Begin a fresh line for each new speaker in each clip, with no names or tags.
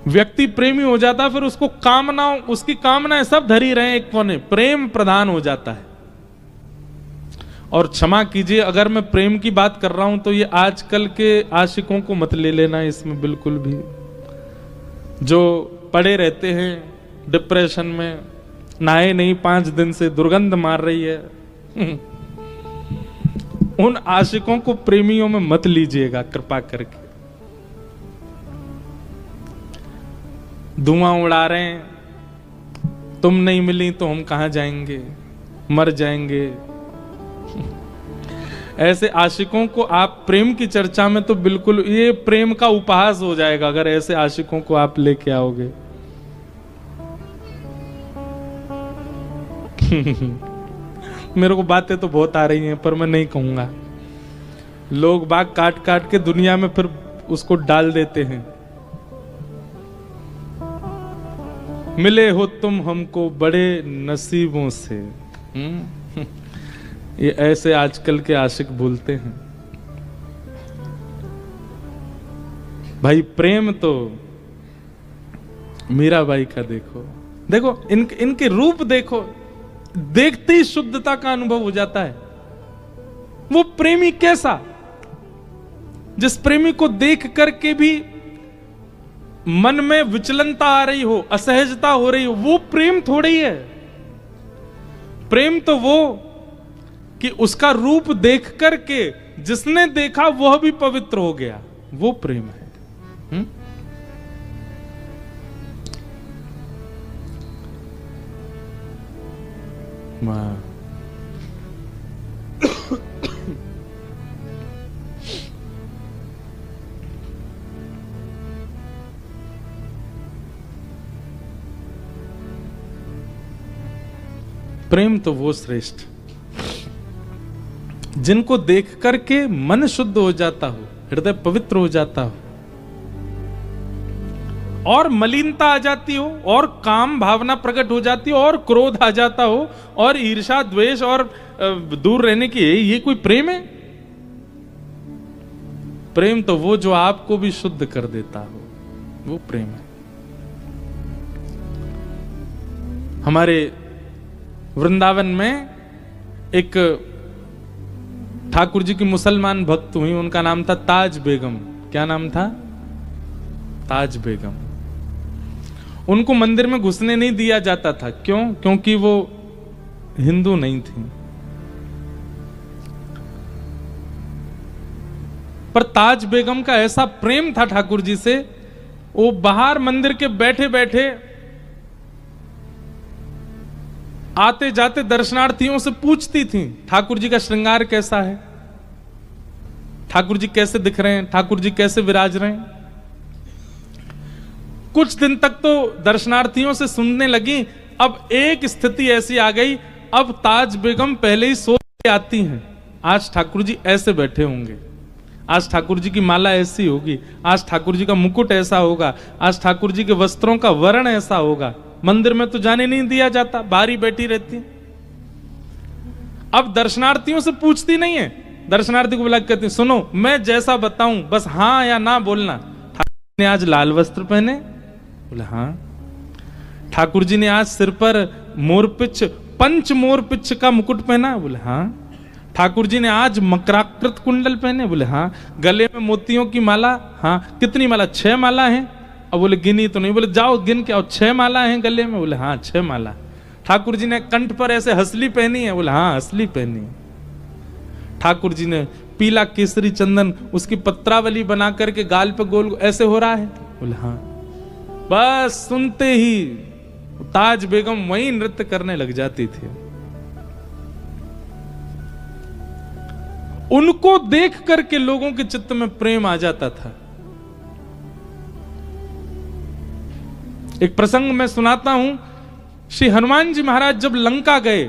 व्यक्ति प्रेमी हो जाता है, फिर उसको कामनाओं, उसकी कामनाएं सब धरी रहे एक कोने, प्रेम प्रधान हो जाता है। और क्षमा कीजिए अगर मैं प्रेम की बात कर रहा हूं तो ये आजकल के आशिकों को मत ले लेना इसमें बिल्कुल भी, जो पड़े रहते हैं डिप्रेशन में, नहाए नहीं 5 दिन से, दुर्गंध मार रही है। उन आशिकों को प्रेमियों में मत लीजिएगा कृपा करके। धुआं उड़ा रहे हैं, तुम नहीं मिली तो हम कहां जाएंगे, मर जाएंगे। ऐसे आशिकों को आप प्रेम की चर्चा में तो बिल्कुल, ये प्रेम का उपहास हो जाएगा अगर ऐसे आशिकों को आप लेके आओगे। मेरे को बातें तो बहुत आ रही हैं पर मैं नहीं कहूंगा। लोग बाग काट काट के दुनिया में फिर उसको डाल देते हैं। मिले हो तुम हमको बड़े नसीबों से, ये ऐसे आजकल के आशिक बोलते हैं। भाई प्रेम तो मीराबाई का देखो, देखो इनके रूप देखो, देखते ही शुद्धता का अनुभव हो जाता है। वो प्रेमी कैसा, जिस प्रेमी को देख करके भी मन में विचलनता आ रही हो, असहजता हो रही हो, वो प्रेम थोड़ी है। प्रेम तो वो कि उसका रूप देख करके जिसने देखा वह भी पवित्र हो गया, वो प्रेम है। प्रेम तो वो श्रेष्ठ जिनको देख करके मन शुद्ध हो जाता हो, हृदय पवित्र हो जाता हो, और मलिनता आ जाती हो, और काम भावना प्रकट हो जाती हो, और क्रोध आ जाता हो, और ईर्ष्या द्वेष और दूर रहने की, ये कोई प्रेम है? प्रेम तो वो जो आपको भी शुद्ध कर देता हो, वो प्रेम है। हमारे वृंदावन में एक ठाकुर जी की मुसलमान भक्त हुई, उनका नाम था ताज बेगम। क्या नाम था? ताज बेगम। उनको मंदिर में घुसने नहीं दिया जाता था। क्यों? क्योंकि वो हिंदू नहीं थी। पर ताज बेगम का ऐसा प्रेम था ठाकुर जी से, वो बाहर मंदिर के बैठे बैठे आते जाते दर्शनार्थियों से पूछती थी, ठाकुर जी का श्रृंगार कैसा है, ठाकुर जी कैसे दिख रहे हैं, ठाकुर जी कैसे विराज रहे हैं। कुछ दिन तक तो दर्शनार्थियों से सुनने लगी। अब एक स्थिति ऐसी आ गई, अब ताज बेगम पहले ही सोच के आती हैं, आज ठाकुर जी ऐसे बैठे होंगे, आज ठाकुर जी की माला ऐसी होगी, आज ठाकुर जी का मुकुट ऐसा होगा, आज ठाकुर जी के वस्त्रों का वर्ण ऐसा होगा। मंदिर में तो जाने नहीं दिया जाता, बाहर ही बैठी रहती। अब दर्शनार्थियों से पूछती नहीं है, दर्शनार्थी को बुला के कहती, सुनो मैं जैसा बताऊं बस हाँ या ना बोलना। ठाकुर जी ने आज लाल वस्त्र पहने? बोले हाँ। ठाकुर जी ने आज सिर पर मोरपिच, पंच मोरपिच का मुकुट पहना? बोले हाँ। ठाकुर जी ने आज मकराकृत कुंडल पहने? बोले हाँ। गले में मोतियों की माला? हाँ। कितनी माला? 6 माला हैं। अब बोले गिनी तो नहीं। बोले जाओ गिन के आओ, 6 माला हैं गले में? बोले हाँ 6 माला। ठाकुर जी ने कंठ पर ऐसे हसली पहनी है? बोले हाँ हसली पहनी है। ठाकुर जी ने पीला केसरी चंदन उसकी पत्रावली बना करके गाल पे गोल ऐसे हो रहा है? बोले हाँ। बस सुनते ही ताज बेगम वहीं नृत्य करने लग जाती थी। उनको देख करके लोगों के चित्त में प्रेम आ जाता था। एक प्रसंग मैं सुनाता हूं। श्री हनुमान जी महाराज जब लंका गए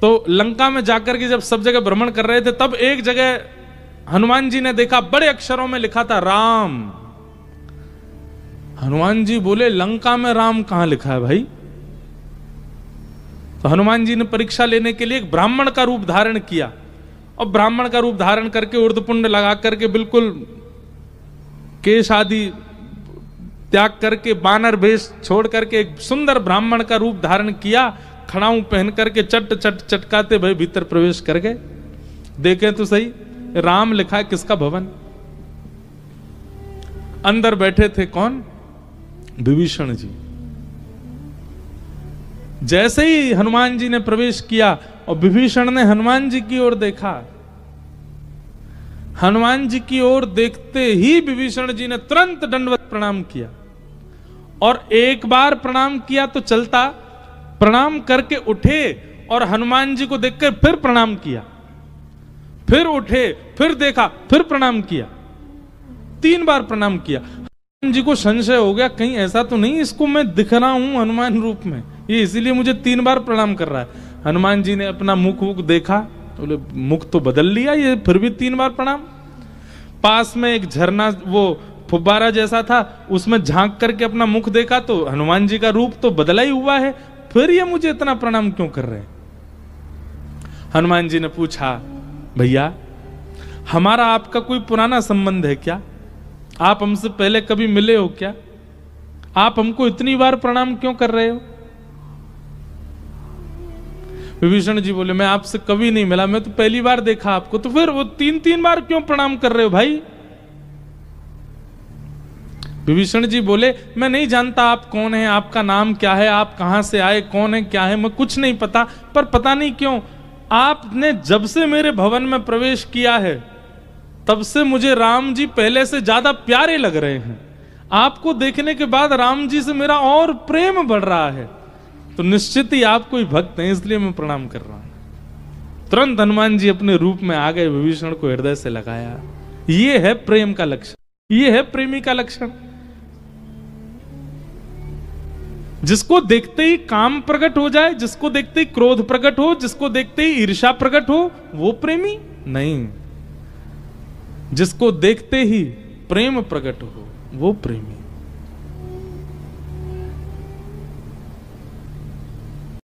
तो लंका में जाकर के जब सब जगह भ्रमण कर रहे थे, तब एक जगह हनुमान जी ने देखा बड़े अक्षरों में लिखा था राम। हनुमान जी बोले लंका में राम कहां लिखा है भाई? तो हनुमान जी ने परीक्षा लेने के लिए एक ब्राह्मण का रूप धारण किया, और ब्राह्मण का रूप धारण करके उर्दपुंड लगा करके बिल्कुल केश आदि त्याग करके बानर वेश छोड़ करके एक सुंदर ब्राह्मण का रूप धारण किया, खड़ाऊ पहन करके चट चट चटकाते भाई भीतर प्रवेश कर गए। देखें तो सही, राम लिखा है किसका भवन, अंदर बैठे थे कौन, विभीषण जी। जैसे ही हनुमान जी ने प्रवेश किया और विभीषण ने हनुमान जी की ओर देखा, हनुमान जी की ओर देखते ही विभीषण जी ने तुरंत दंडवत प्रणाम किया, और एक बार प्रणाम किया तो चलता, प्रणाम करके उठे और हनुमान जी को देखकर फिर प्रणाम किया, फिर उठे, फिर देखा, फिर प्रणाम किया, 3 बार प्रणाम किया। हनुमान जी को संशय हो गया कहीं ऐसा तो नहीं इसको मैं दिख रहा हूं हनुमान रूप में, ये इसीलिए मुझे 3 बार प्रणाम कर रहा है। हनुमान जी ने अपना मुख देखा, बोले मुख तो बदल लिया, ये फिर भी 3 बार प्रणाम। पास में एक झरना वो फुब्बारा जैसा था, उसमें झांक करके अपना मुख देखा तो हनुमान जी का रूप तो बदला ही हुआ है, फिर ये मुझे इतना प्रणाम क्यों कर रहे हैं। हनुमान जी ने पूछा, भैया हमारा आपका कोई पुराना संबंध है क्या, आप हमसे पहले कभी मिले हो क्या, आप हमको इतनी बार प्रणाम क्यों कर रहे हो। विभीषण जी बोले, मैं आपसे कभी नहीं मिला, मैं तो पहली बार देखा आपको, तो फिर वो 3-3 बार क्यों प्रणाम कर रहे हो भाई। विभीषण जी बोले, मैं नहीं जानता आप कौन है, आपका नाम क्या है, आप कहां से आए, कौन है क्या है, मैं कुछ नहीं पता, पर पता नहीं क्यों आपने जब से मेरे भवन में प्रवेश किया है तब से मुझे राम जी पहले से ज्यादा प्यारे लग रहे हैं, आपको देखने के बाद राम जी से मेरा और प्रेम बढ़ रहा है, तो निश्चित ही आप कोई भक्त हैं, इसलिए मैं प्रणाम कर रहा हूं। तुरंत हनुमान जी अपने रूप में आ गए, विभीषण को हृदय से लगाया। ये है प्रेम का लक्षण, ये है प्रेमी का लक्षण। जिसको देखते ही काम प्रकट हो जाए, जिसको देखते ही क्रोध प्रकट हो, जिसको देखते ही ईर्ष्या प्रकट हो, वो प्रेमी नहीं। जिसको देखते ही प्रेम प्रकट हो वो प्रेमी।